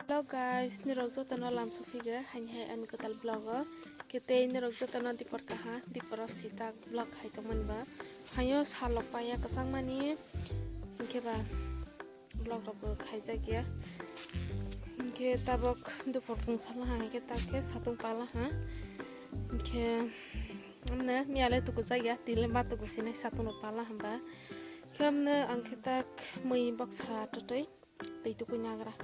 Hello guys, nirok jota no lam sofiga hai an katal vlogger kete nirok jota no dipor kaha dipor sita vlog hai to manba hayo salok paya kasang mani ke ba vlog ro khai ja gya ke tabok dupor pung sala ha ke take satung pala ha ke amne miale tu ku ja gya dile ma tu ku sine satung pala hamba ke amne angketak mui box ha totai tei tu ku nyagra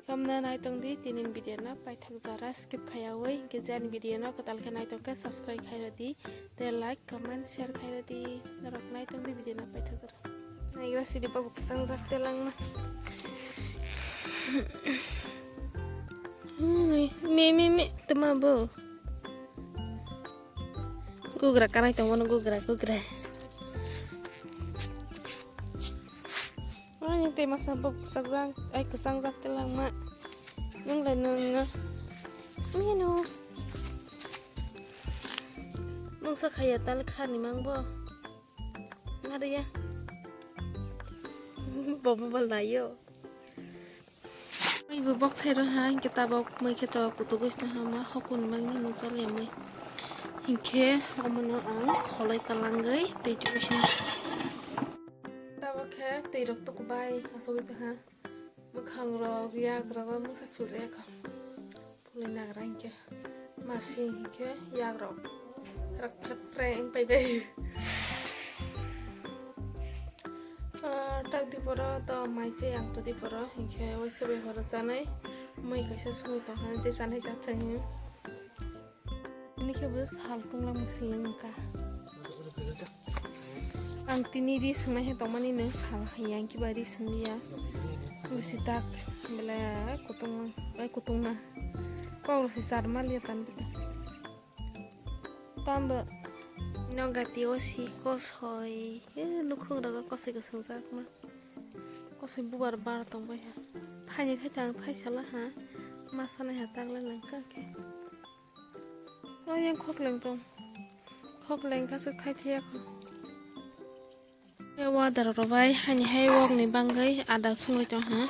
Kamna naitong di tinin video na pai thak jara skip khayawai ke jan video na katal ke naitong ka subscribe khaira di te like comment share khaira di narok naitong di video na pai thak jara naigra sidi pa bukisang jak telang na me tma bo gugra kanai tong wono gugra yang tema sabab sagjang ai kesang jak telang ma nang la nang mino mong sa khaya tal khani mang bo ngada ya bo layo ai bo box hero ha kita bok mai kita kutugus na ma hokun mang ni nong sale mai hinke amono ang kholai kalangai tei tuition tei rok to kubai asogi ta ha makhang rok yak rok masa phulja ka phulai na rang ke masing ke yak rok rak preng pai bai tak di pora to mai che yang to di pora hinke oise be hora janai mai kaisa sui to ha je sanai ja thang ni ke bus hal pungla musling ka ang tiniri sumai he tomani ne salah yang ki bari sendia usitak bela kutung na kau si sarmal ya tan beta tamba nogati osi kosoi nukhung daga kosai keseng jak ma kosai bubar bar tong bai ha phani khaitang phaisala ha masana ha tangla langka ke yang khokleng ka se khai thia water robai hani hai wok ni bangai ada sungai tong ha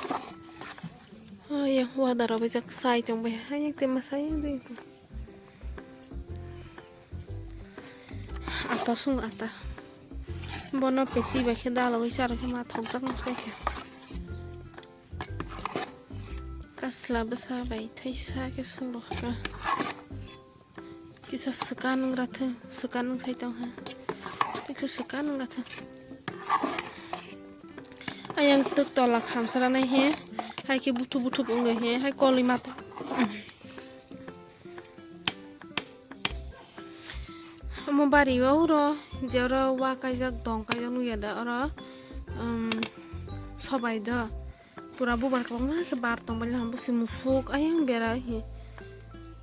ya water robai jak sai tong bai ha yang tema sai ding ata sung ata bono pesi ba khe dalo wi sar ke ma thok jak nas bai khe kasla basa bai thaisa ke sung ro ka kisa sekanung rathe sekanung sai tong ha tik sekanung rathe ayang tuk tolak ham sarana he hai ke butu bunga he hai kolimat mo bari ro jero wa kai jak dong kai nu ya da ro sobai da pura bu bar kong na ke bar tong bal ham bu simufuk ayang bera he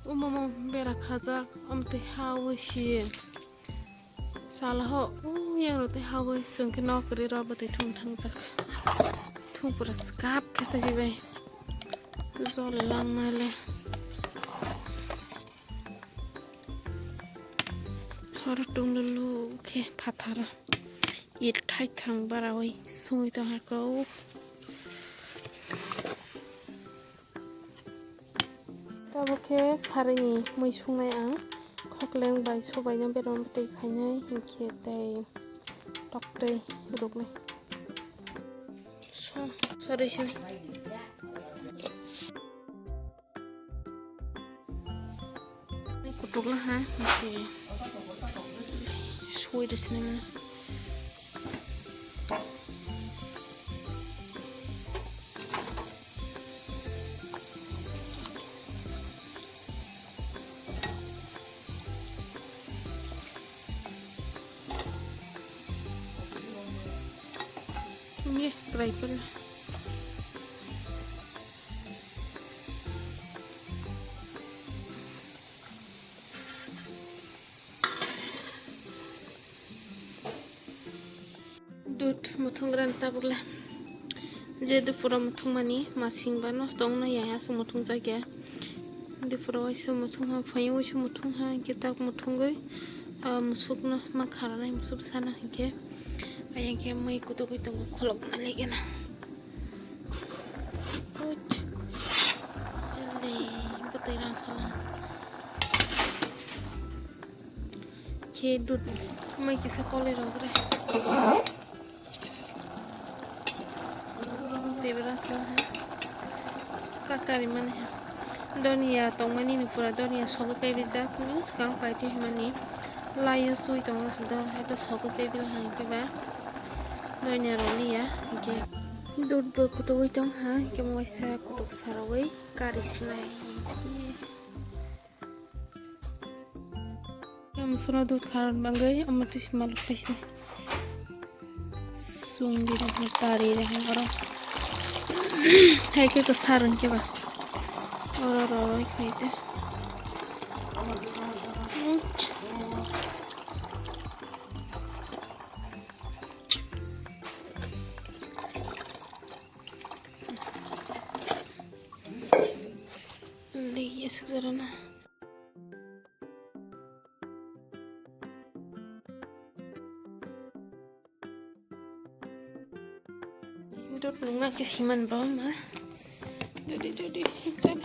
momo bera khajak amte hawo shi salaho yang rote hawo sungke nokri ro bate thung thang jak pura skap kesa jibai zole lang nale har tung lu ke phathara it thai thang barawai sui ta ha ko taboke sarini mui sungai ang khokleng bai sobai nam beron tei khainai hinke tei toktei ruknai sorry sih ini kutuk lah ha oke suai di sini ini try pula dut muthung gran tabukla je du pura muthung mani masing ba nostong na ya sa muthung jagya di pura waisa muthung ha phayo waisa muthung ha kitak muthung goi musuk na makhara na musuk sana ke ayang ke mai kutu tong kholok na lege na ke dud mai kisa kole rogre tebras lah kakari mana donia tong mani ni pura donia sogo pe bija news kang pai ti mani layu sui tong do hebe sogo pe bil hang ke ba donia rolia ke dud bo kutu tong ha ke mo sa kutuk sarawai karis lai am sura dud karan bangai amatis malu pesne sung di na tari re hang hai ke kesaran ke ba ora kaite liya sejarana dud lunga ke siman ba ma Dodi, cale.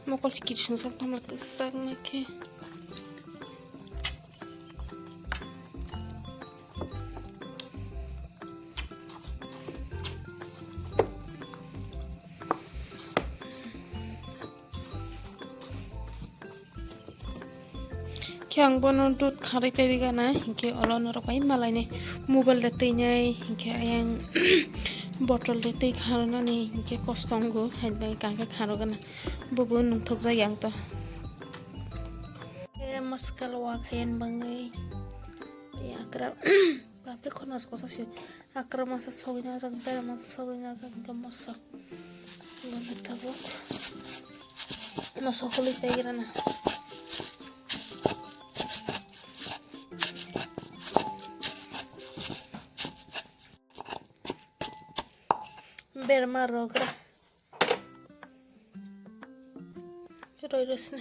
Mau kol sikit sungsang sama kesak nake. Kyang bono dud kharai pebi gana, hingke olon rokai malai ne mobile datei nyai hingke ayang botol de tei kharona ni hingke kostongo haidbai kangke kharogana bobo nungthok jayang to ke maskal wa khayan bangai ya akra bapre khonas kosa si akra masa sogina jang pera masa sogina jang ke mosak bole tabok mosak holi pegrana berma rogra roirosne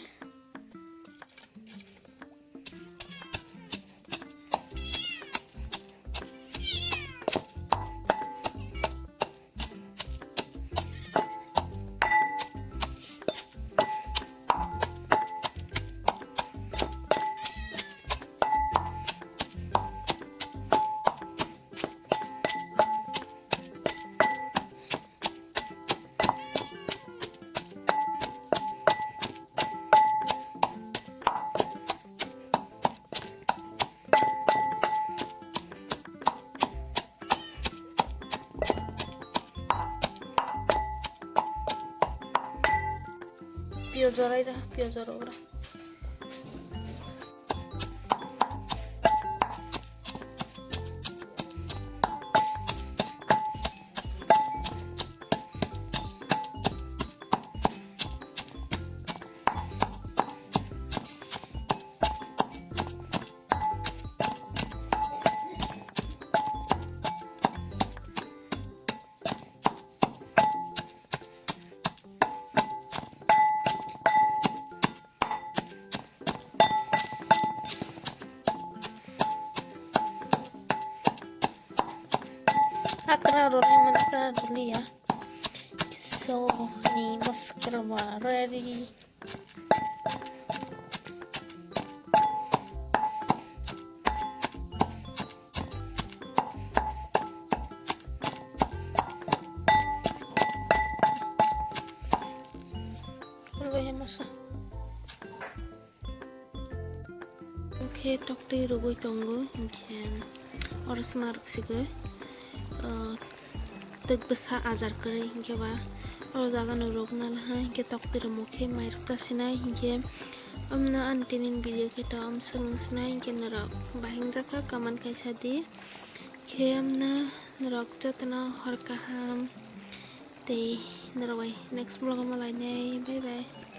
piozor ora akra rori manta duli ya so ni maskara ready masa oke tokte rogoi tongo oras maruk sige tek besa ajar kare hingke ba oro jaga no rogna laha hingke tokte mokhe mairuk tasinai hingke amna antinin video ke to am sungsnai hingke nara bahing jaka kaman kaisa di ke amna narok jotna hor kaham te narawai next vlog malai nei bye bye